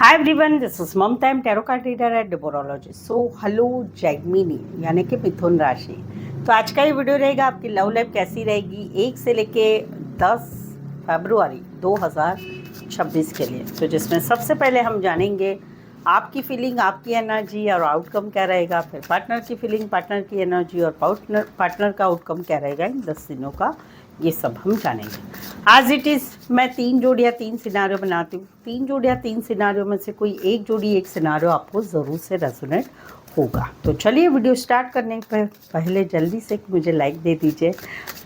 Hi everyone, this is Mamta M tarot card reader at डिबोरोलॉजी। So hello Gemini यानी कि मिथुन राशि। तो आज का ये वीडियो रहेगा आपकी लव लाइफ कैसी रहेगी 1 से लेके 10 फरवरी 2026 के लिए। तो जिसमें सबसे पहले हम जानेंगे आपकी फीलिंग, आपकी एनर्जी और आउटकम क्या रहेगा। फिर पार्टनर की फीलिंग, पार्टनर की एनर्जी और पार्टनर का आउटकम क्या रहेगा इन 10 दिनों का, ये सब हम जानेंगे। आज इट इज़ मैं 3 जोड़ियाँ 3 सिनारियो बनाती हूँ। 3 जोड़ियाँ 3 सिनारियो में से कोई एक जोड़ी एक सिनारियो आपको ज़रूर से रेजोनेट होगा। तो चलिए वीडियो स्टार्ट करने पर पहले जल्दी से मुझे लाइक दे दीजिए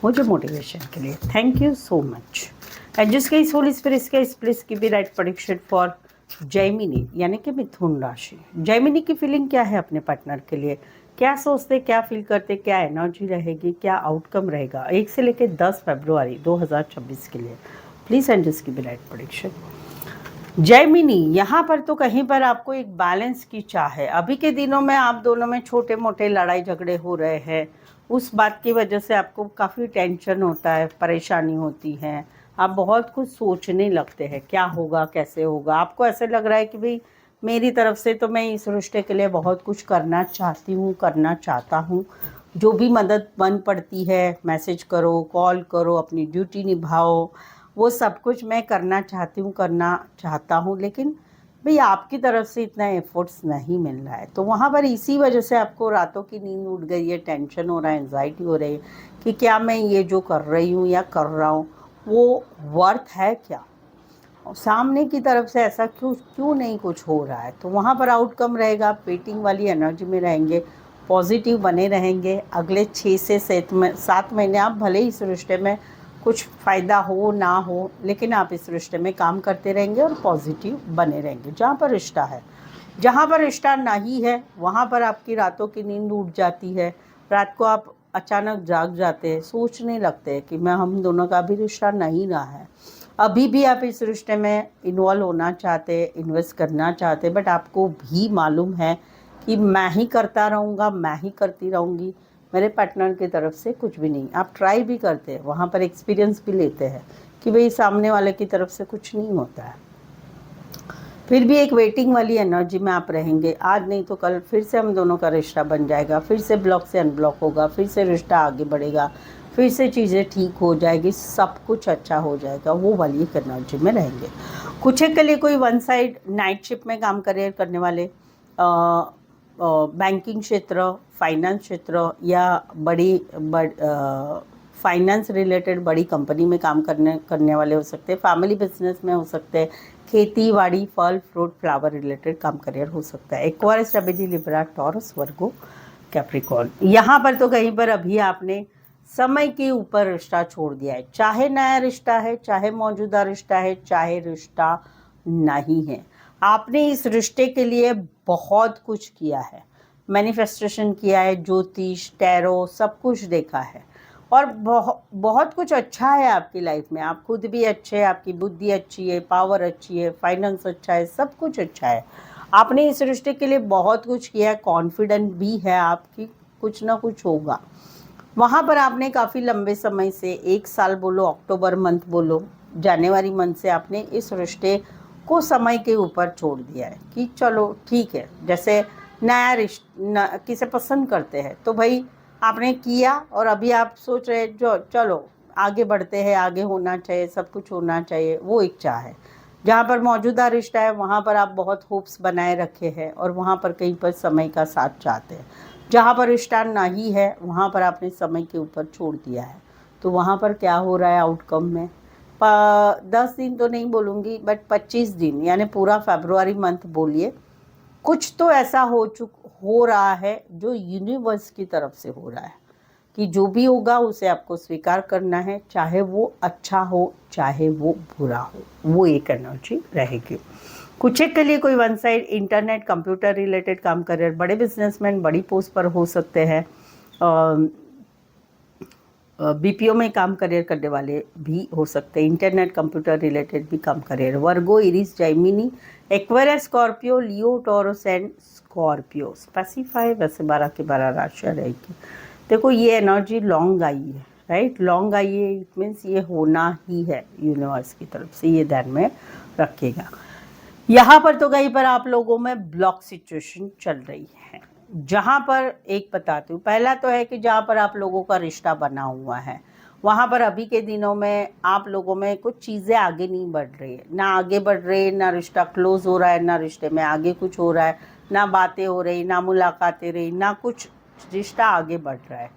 मुझे मोटिवेशन के लिए। Thank you so much. And जिसके इस होली स्पिरिट के इस प्लेस की भी राइट प्रेडिक्शन फॉर जैमिनी यानी कि मिथुन राशि। जैमिनी की फीलिंग क्या है अपने पार्टनर के लिए, क्या सोचते, क्या फील करते, क्या एनर्जी रहेगी, क्या आउटकम रहेगा 1 से लेकर 10 फरवरी 2026 के लिए। प्लीज़ एंड जिसकी भी राइट प्रेडिक्शन। जैमिनी, यहाँ पर तो कहीं पर आपको एक बैलेंस की चाह है। अभी के दिनों में आप दोनों में छोटे मोटे लड़ाई झगड़े हो रहे हैं, उस बात की वजह से आपको काफ़ी टेंशन होता है, परेशानी होती है, आप बहुत कुछ सोचने लगते हैं क्या होगा कैसे होगा। आपको ऐसे लग रहा है कि भाई मेरी तरफ से तो मैं इस रिश्ते के लिए बहुत कुछ करना चाहती हूँ, करना चाहता हूँ, जो भी मदद बन पड़ती है, मैसेज करो, कॉल करो, अपनी ड्यूटी निभाओ, वो सब कुछ मैं करना चाहती हूँ, करना चाहता हूँ, लेकिन भाई आपकी तरफ से इतना एफर्ट्स नहीं मिल रहा है। तो वहाँ पर इसी वजह से आपको रातों की नींद उड़ गई है, टेंशन हो रहा है, एंजाइटी हो रही है कि क्या मैं ये जो कर रही हूँ या कर रहा हूँ वो वर्थ है क्या, सामने की तरफ से ऐसा क्यों नहीं कुछ हो रहा है। तो वहाँ पर आउटकम रहेगा, आप वेटिंग वाली एनर्जी में रहेंगे, पॉजिटिव बने रहेंगे। अगले 6 से 7 महीने आप भले ही इस रिश्ते में कुछ फ़ायदा हो ना हो, लेकिन आप इस रिश्ते में काम करते रहेंगे और पॉजिटिव बने रहेंगे। जहाँ पर रिश्ता है, जहाँ पर रिश्ता नहीं है वहाँ पर आपकी रातों की नींद उड़ जाती है। रात को आप अचानक जाग जाते हैं, सोचने लगते हैं कि मैं हम दोनों का भी रिश्ता नहीं रहा है, अभी भी आप इस रिश्ते में इन्वॉल्व होना चाहते, इन्वेस्ट करना चाहते, बट आपको भी मालूम है कि मैं ही करता रहूँगा, मैं ही करती रहूँगी, मेरे पार्टनर की तरफ से कुछ भी नहीं। आप ट्राई भी करते हैं, वहाँ पर एक्सपीरियंस भी लेते हैं कि भाई सामने वाले की तरफ से कुछ नहीं होता है, फिर भी एक वेटिंग वाली एनर्जी में आप रहेंगे। आज नहीं तो कल फिर से हम दोनों का रिश्ता बन जाएगा, फिर से ब्लॉक से अनब्लॉक होगा, फिर से रिश्ता आगे बढ़ेगा, फिर से चीज़ें ठीक हो जाएगी, सब कुछ अच्छा हो जाएगा, वो वाली एक एनर्जी में रहेंगे। कुछ एक के लिए कोई वन साइड नाइट शिफ्ट में काम करियर करने वाले, बैंकिंग क्षेत्र, फाइनेंस क्षेत्र या फाइनेंस रिलेटेड बड़ी कंपनी में काम करने वाले हो सकते हैं, फैमिली बिजनेस में हो सकते हैं, खेती बाड़ी, फल फ्रूट फ्लावर रिलेटेड काम करियर हो सकता है। Aquarius, stability, Libra, taurus, Virgo, Capricorn. यहाँ पर तो कहीं पर अभी आपने समय के ऊपर रिश्ता छोड़ दिया है, चाहे नया रिश्ता है, चाहे मौजूदा रिश्ता है, चाहे रिश्ता नहीं है, आपने इस रिश्ते के लिए बहुत कुछ किया है, मैनिफेस्टेशन किया है, ज्योतिष, टैरो, सब कुछ देखा है और बहुत कुछ अच्छा है आपकी लाइफ में। आप खुद भी अच्छे हैं, आपकी बुद्धि अच्छी है, पावर अच्छी है, फाइनेंस अच्छा है, सब कुछ अच्छा है। आपने इस रिश्ते के लिए बहुत कुछ किया है, कॉन्फिडेंट भी है आपकी कुछ ना कुछ होगा। वहाँ पर आपने काफ़ी लंबे समय से 1 साल बोलो, अक्टूबर मंथ बोलो, जनवरी मंथ से आपने इस रिश्ते को समय के ऊपर छोड़ दिया है कि चलो ठीक है। जैसे नया रिश्ता किसे पसंद करते हैं तो भाई आपने किया और अभी आप सोच रहे जो चलो आगे बढ़ते हैं, आगे होना चाहिए, सब कुछ होना चाहिए, वो इच्छा है। जहाँ पर मौजूदा रिश्ता है वहाँ पर आप बहुत होप्स बनाए रखे हैं और वहाँ पर कहीं पर समय का साथ चाहते हैं। जहाँ पर रिश्ता नहीं है वहाँ पर आपने समय के ऊपर छोड़ दिया है। तो वहाँ पर क्या हो रहा है आउटकम में, 10 दिन तो नहीं बोलूँगी बट 25 दिन यानी पूरा फरवरी मंथ बोलिए, कुछ तो ऐसा हो रहा है जो यूनिवर्स की तरफ से हो रहा है कि जो भी होगा उसे आपको स्वीकार करना है, चाहे वो अच्छा हो चाहे वो बुरा हो, वो एक एनर्जी रहेगी। कुछ एक के लिए कोई one side internet computer related काम करियर, बड़े बिजनेसमैन बड़ी पोस्ट पर हो सकते हैं, बीपीओ में काम करियर करने वाले भी हो सकते हैं, इंटरनेट कंप्यूटर रिलेटेड भी काम career. Virgo, iris, Jaimini, Aquarius, Scorpio, Leo, taurus and Scorpio. Specify वैसे 12 की 12 राशियाँ रहेगी। देखो ये एनर्जी लॉन्ग आई है, राइट, लॉन्ग आई है, इट मीन्स ये होना ही है यूनिवर्स की तरफ से, ये ध्यान में रखिएगा। यहाँ पर तो कहीं पर आप लोगों में ब्लॉक सिचुएशन चल रही है। जहाँ पर एक बताती हूँ, पहला तो है कि जहाँ पर आप लोगों का रिश्ता बना हुआ है वहाँ पर अभी के दिनों में आप लोगों में कुछ चीज़ें आगे नहीं बढ़ रही है, ना आगे बढ़ रही है, ना रिश्ता क्लोज हो रहा है, ना रिश्ते में आगे कुछ हो रहा है, ना बातें हो रही, ना मुलाकातें रही, ना कुछ रिश्ता आगे बढ़ रहा है।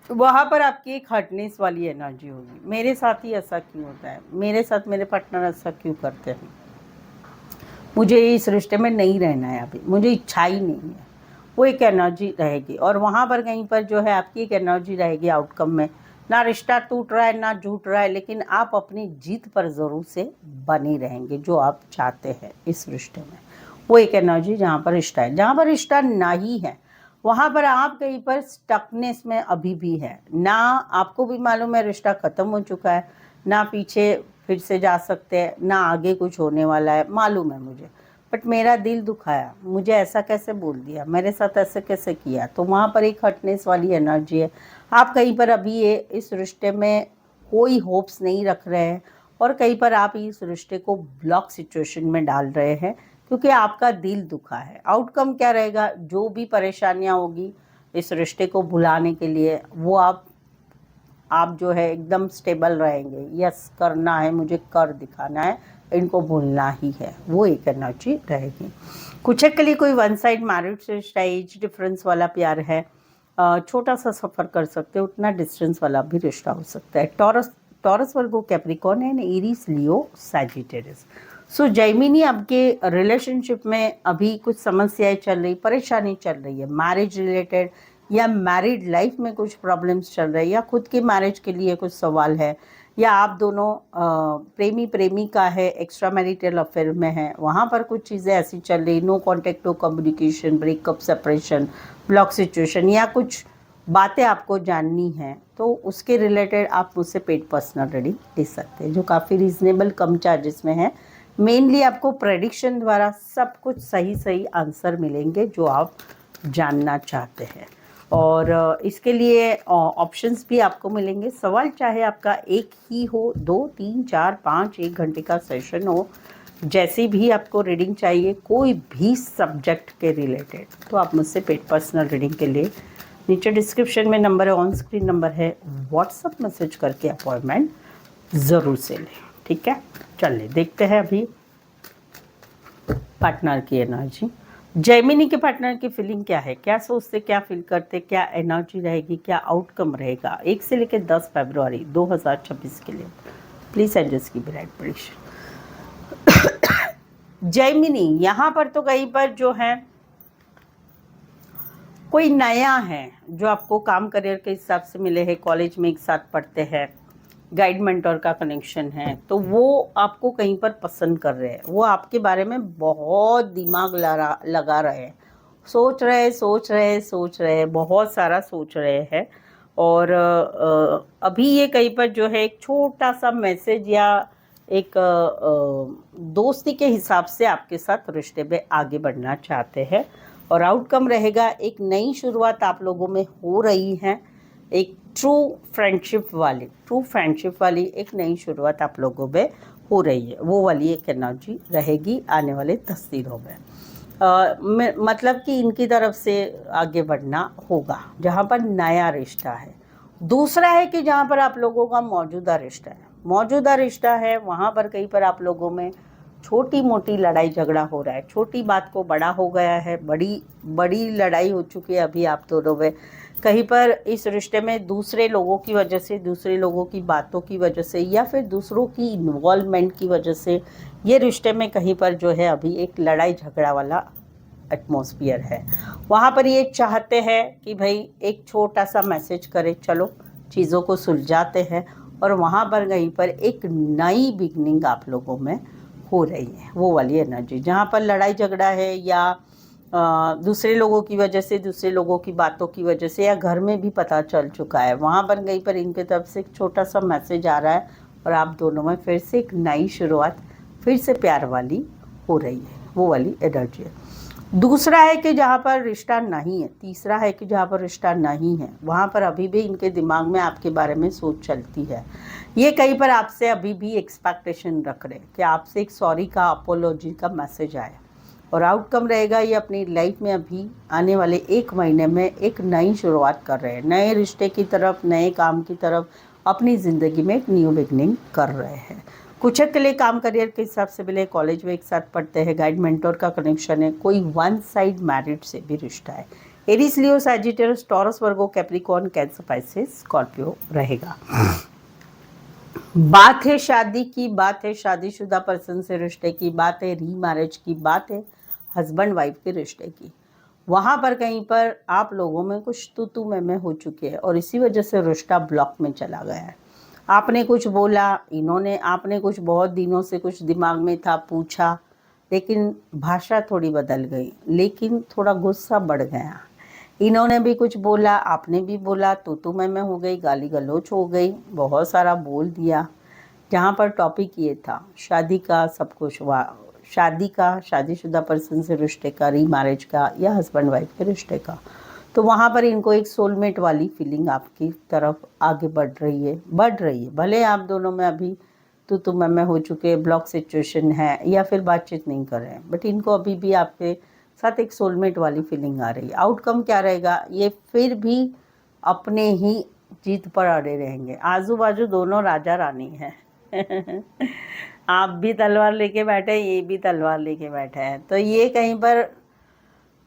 वहाँ पर आपकी एक हटनेस वाली एनर्जी होगी। मेरे साथ ही ऐसा क्यों होता है, मेरे साथ मेरे पार्टनर ऐसा क्यों करते हैं, मुझे इस रिश्ते में नहीं रहना है, अभी मुझे इच्छा ही नहीं है, वो एक एनर्जी रहेगी। और वहाँ पर कहीं पर जो है आपकी एक एनर्जी रहेगी आउटकम में, ना रिश्ता टूट रहा है ना झूठ रहा है, लेकिन आप अपनी जीत पर ज़रूर से बने रहेंगे जो आप चाहते हैं इस रिश्ते में। वो एक एनर्जी जहाँ पर रिश्ता है। जहाँ पर रिश्ता नहीं है वहाँ पर आप कहीं पर स्टकनेस में अभी भी है, ना आपको भी मालूम है रिश्ता ख़त्म हो चुका है, ना पीछे फिर से जा सकते हैं, ना आगे कुछ होने वाला है, मालूम है मुझे, बट मेरा दिल दुखाया, मुझे ऐसा कैसे बोल दिया, मेरे साथ ऐसे कैसे किया। तो वहाँ पर एक हटनेस वाली एनर्जी है। आप कहीं पर अभी ये इस रिश्ते में कोई होप्स नहीं रख रहे हैं और कहीं पर आप इस रिश्ते को ब्लॉक सिचुएशन में डाल रहे हैं क्योंकि आपका दिल दुखा है। आउटकम क्या रहेगा, जो भी परेशानियाँ होगी इस रिश्ते को भुलाने के लिए वो आप जो है एकदम स्टेबल रहेंगे। यस, करना है, मुझे कर दिखाना है, इनको भूलना ही है, वो एक एनर्जी रहेगी। कुछ के लिए कोई वन साइड मैरिड रिश्ता, एज डिफरेंस वाला प्यार है, छोटा सा सफ़र कर सकते हो, उतना डिस्टेंस वाला भी रिश्ता हो सकता है। Taurus Virgo Capricorn and Aries Leo Sagittarius. So Gemini, आपके रिलेशनशिप में अभी कुछ समस्याएं चल रही, परेशानी चल रही है, मैरिज रिलेटेड या मैरिड लाइफ में कुछ प्रॉब्लम्स चल रहे हैं, या खुद की मैरिज के लिए कुछ सवाल है, या आप दोनों प्रेमी प्रेमिका है, एक्स्ट्रा मैरिटल अफेयर में है, वहाँ पर कुछ चीज़ें ऐसी चल रही, no contact, no communication, breakup, separation, block situation, या कुछ बातें आपको जाननी है तो उसके रिलेटेड आप मुझसे पेड पर्सनल रीडिंग ले सकते हैं जो काफ़ी रीजनेबल कम चार्जेस में है। मेनली आपको प्रेडिक्शन द्वारा सब कुछ सही सही आंसर मिलेंगे जो आप जानना चाहते हैं। और इसके लिए ऑप्शंस भी आपको मिलेंगे। सवाल चाहे आपका एक ही हो, 2, 3, 4, 5, 1 घंटे का सेशन हो, जैसी भी आपको रीडिंग चाहिए, कोई भी सब्जेक्ट के रिलेटेड, तो आप मुझसे पेड पर्सनल रीडिंग के लिए नीचे डिस्क्रिप्शन में नंबर है, ऑन स्क्रीन नंबर है, व्हाट्सअप मैसेज करके अपॉइंटमेंट ज़रूर से लें। ठीक है, चलिए देखते हैं अभी पार्टनर की एनर्जी। जैमिनी के पार्टनर की फीलिंग क्या है, क्या सोचते, क्या फील करते, क्या एनर्जी रहेगी, क्या आउटकम रहेगा 1 से लेकर 10 फरवरी 2026 के लिए। प्लीज़ एडजस्ट की ब्राइट प्रेडिक्शन। जैमिनी, यहाँ पर तो कहीं पर जो है कोई नया है जो आपको काम करियर के हिसाब से मिले हैं, कॉलेज में एक साथ पढ़ते हैं, गाइड मेंटोर का कनेक्शन है, तो वो आपको कहीं पर पसंद कर रहे हैं, वो आपके बारे में बहुत दिमाग लगा रहे हैं, सोच रहे हैं, बहुत सारा सोच रहे हैं। और अभी ये कहीं पर जो है एक छोटा सा मैसेज या एक दोस्ती के हिसाब से आपके साथ रिश्ते में आगे बढ़ना चाहते हैं। और आउटकम रहेगा एक नई शुरुआत आप लोगों में हो रही है, एक ट्रू फ्रेंडशिप वाली एक नई शुरुआत आप लोगों में हो रही है, वो वाली एक एनर्जी रहेगी आने वाले 10 दिनों में। मतलब कि इनकी तरफ से आगे बढ़ना होगा जहाँ पर नया रिश्ता है। दूसरा है कि जहाँ पर आप लोगों का मौजूदा रिश्ता है वहाँ पर कहीं पर आप लोगों में छोटी मोटी लड़ाई झगड़ा हो रहा है, छोटी बात को बड़ा हो गया है, बड़ी लड़ाई हो चुकी है अभी आप दोनों में। कहीं पर इस रिश्ते में दूसरे लोगों की वजह से, दूसरे लोगों की बातों की वजह से, या फिर दूसरों की इन्वॉल्वमेंट की वजह से ये रिश्ते में कहीं पर जो है अभी एक लड़ाई झगड़ा वाला एटमॉस्फियर है। वहाँ पर ये चाहते हैं कि भाई एक छोटा सा मैसेज करें, चलो चीज़ों को सुलझाते हैं, और वहाँ पर कहीं पर एक नई बिगनिंग आप लोगों में हो रही है, वो वाली एनर्जी। जहाँ पर लड़ाई झगड़ा है या दूसरे लोगों की वजह से, दूसरे लोगों की बातों की वजह से, या घर में भी पता चल चुका है, वहाँ पर कहीं पर इनके तरफ से एक छोटा सा मैसेज आ रहा है और आप दोनों में फिर से एक नई शुरुआत, फिर से प्यार वाली हो रही है, वो वाली एनर्जी है। दूसरा है कि जहाँ पर रिश्ता नहीं है, तीसरा है कि जहाँ पर रिश्ता नहीं है वहाँ पर अभी भी इनके दिमाग में आपके बारे में सोच चलती है। ये कहीं पर आपसे अभी भी एक्सपेक्टेशन रख रहे हैं कि आपसे एक सॉरी का, अपोलॉजी का मैसेज आए, और आउटकम रहेगा ये अपनी लाइफ में अभी आने वाले 1 महीने में एक नई शुरुआत कर रहे हैं, नए रिश्ते की तरफ, नए काम की तरफ, अपनी ज़िंदगी में एक न्यू बिगनिंग कर रहे हैं। कुछ के लिए काम करियर के हिसाब से मिले, कॉलेज में एक साथ पढ़ते हैं, गाइड मेंटोर का कनेक्शन है, कोई वन साइड मैरिड से भी रिश्ता है। Aries, Leo, Sagittarius, taurus, Virgo, Capricorn, cancer, Pisces, Scorpio रहेगा। बात है शादी की, बात है शादीशुदा पर्सन से रिश्ते की, बात है री मैरिज की, बात है हस्बैंड वाइफ के रिश्ते की। वहाँ पर कहीं पर आप लोगों में कुछ तू मैं हो चुकी है और इसी वजह से रिश्ता ब्लॉक में चला गया है। आपने कुछ बोला, इन्होंने, आपने कुछ बहुत दिनों से कुछ दिमाग में था, पूछा, लेकिन भाषा थोड़ी बदल गई, लेकिन थोड़ा गुस्सा बढ़ गया। इन्होंने भी कुछ बोला, आपने भी बोला, तू मैं हो गई, गाली गलौच हो गई, बहुत सारा बोल दिया। जहाँ पर टॉपिक ये था शादी का, सब कुछ शादी का, शादीशुदा पर्सन से रिश्ते का, री मैरिज का या हस्बैंड वाइफ के रिश्ते का, तो वहाँ पर इनको एक सोलमेट वाली फीलिंग आपकी तरफ आगे बढ़ रही है। भले आप दोनों में अभी तू मैं हो चुके, ब्लॉक सिचुएशन है या फिर बातचीत नहीं कर रहे हैं, बट इनको अभी भी आपके साथ एक सोलमेट वाली फीलिंग आ रही है। आउटकम क्या रहेगा, ये फिर भी अपने ही जीत पर अड़े रहेंगे। आजू बाजू दोनों राजा रानी हैं आप भी तलवार लेके बैठे, ये भी तलवार लेके बैठे हैं, तो ये कहीं पर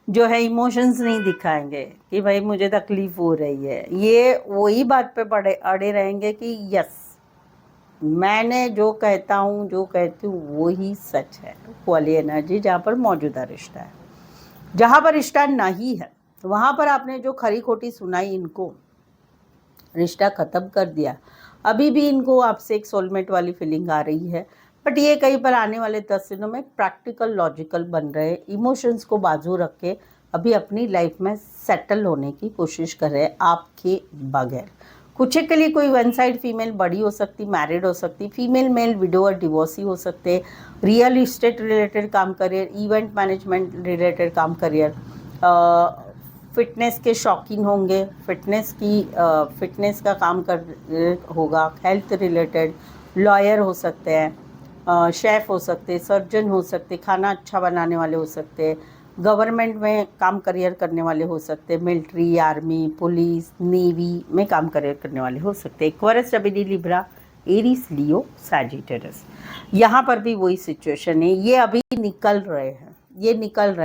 जो है इमोशंस नहीं दिखाएंगे कि भाई मुझे तकलीफ हो रही है। ये वही बात पे अड़े रहेंगे कि यस, मैंने जो कहता हूँ, जो कहती हूँ वो ही सच है। वाली एनर्जी जहाँ पर मौजूदा रिश्ता है। जहाँ पर रिश्ता नहीं है वहाँ पर आपने जो खरी खोटी सुनाई, इनको रिश्ता ख़त्म कर दिया। अभी भी इनको आपसे एक सोलमेट वाली फीलिंग आ रही है, बट ये कहीं पर आने वाले 10 दिनों में प्रैक्टिकल, लॉजिकल बन रहे, इमोशंस को बाजू रख के अभी अपनी लाइफ में सेटल होने की कोशिश कर रहे आपके बगैर। कुछ के लिए कोई वन साइड फीमेल बड़ी हो सकती, मैरिड हो सकती, फीमेल मेल विडोअर डिवोर्सी हो सकते, रियल इस्टेट रिलेटेड काम करियर, इवेंट मैनेजमेंट रिलेटेड काम करियर, फिटनेस के शौकीन होंगे, फिटनेस का काम कर होगा, हेल्थ रिलेटेड, लॉयर हो सकते हैं, शेफ़ हो सकते, सर्जन हो सकते, खाना अच्छा बनाने वाले हो सकते, गवर्नमेंट में काम करियर करने वाले हो सकते, मिलिट्री, आर्मी, पुलिस, नेवी में काम करियर करने वाले हो सकते, एक्वेरियस, जमिनी, लिब्रा, एरीज, लियो, सैजिटेरियस। यहाँ पर भी वही सिचुएशन है। ये अभी निकल रहे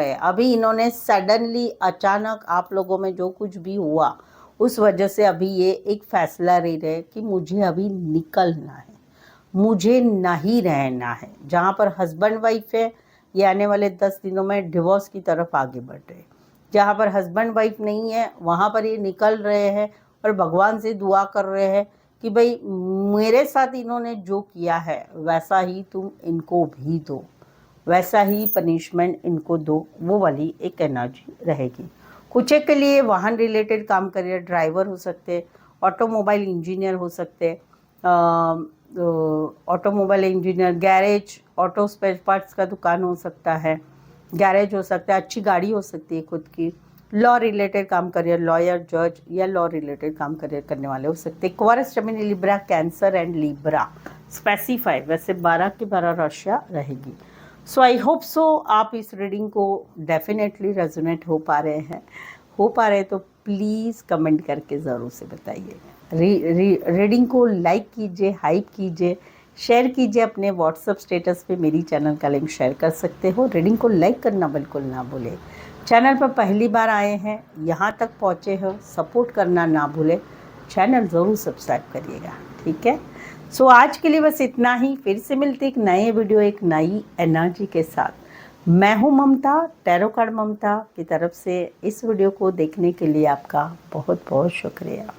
हैं, अभी इन्होंने सडनली, अचानक आप लोगों में जो कुछ भी हुआ उस वजह से अभी ये एक फैसला ले रहे कि मुझे अभी निकलना है, मुझे नहीं रहना है। जहाँ पर हस्बैंड वाइफ है, ये आने वाले 10 दिनों में डिवोर्स की तरफ आगे बढ़ रहे हैं। जहाँ पर हस्बैंड वाइफ नहीं है वहाँ पर ये निकल रहे हैं और भगवान से दुआ कर रहे हैं कि भाई मेरे साथ इन्होंने जो किया है वैसा ही तुम इनको भी दो, वैसा ही पनिशमेंट इनको दो, वो वाली एक एनर्जी रहेगी। कुछ के लिए वाहन रिलेटेड काम करियर, ड्राइवर हो सकते, ऑटोमोबाइल इंजीनियर हो सकते, automobile engineer, garage, auto spare parts का दुकान हो सकता है, गैरेज हो सकता है, अच्छी गाड़ी हो सकती है खुद की, लॉ रिलेटेड काम करियर, लॉयर, जज या लॉ रिलेटेड काम करियर करने वाले हो सकते। एक्वेरियस, जमिनी, Libra, cancer and Libra specify, वैसे 12 की 12 राशियाँ रहेगी। सो आई होप सो आप इस रीडिंग को डेफिनेटली रेजोनेट हो पा रहे तो प्लीज़ कमेंट करके ज़रूर से बताइए। रीडिंग को लाइक कीजिए, हाइप कीजिए, शेयर कीजिए अपने व्हाट्सएप स्टेटस पे, मेरी चैनल का लिंक शेयर कर सकते हो। रीडिंग को लाइक करना बिल्कुल ना भूलें। चैनल पर पहली बार आए हैं, यहाँ तक पहुँचे हो, सपोर्ट करना ना भूलें, चैनल ज़रूर सब्सक्राइब करिएगा, ठीक है। सो आज के लिए बस इतना ही। फिर से मिलते एक नए वीडियो, एक नई एनर्जी के साथ। मैं हूँ ममता, टैरो कार्ड ममता की तरफ से। इस वीडियो को देखने के लिए आपका बहुत बहुत शुक्रिया।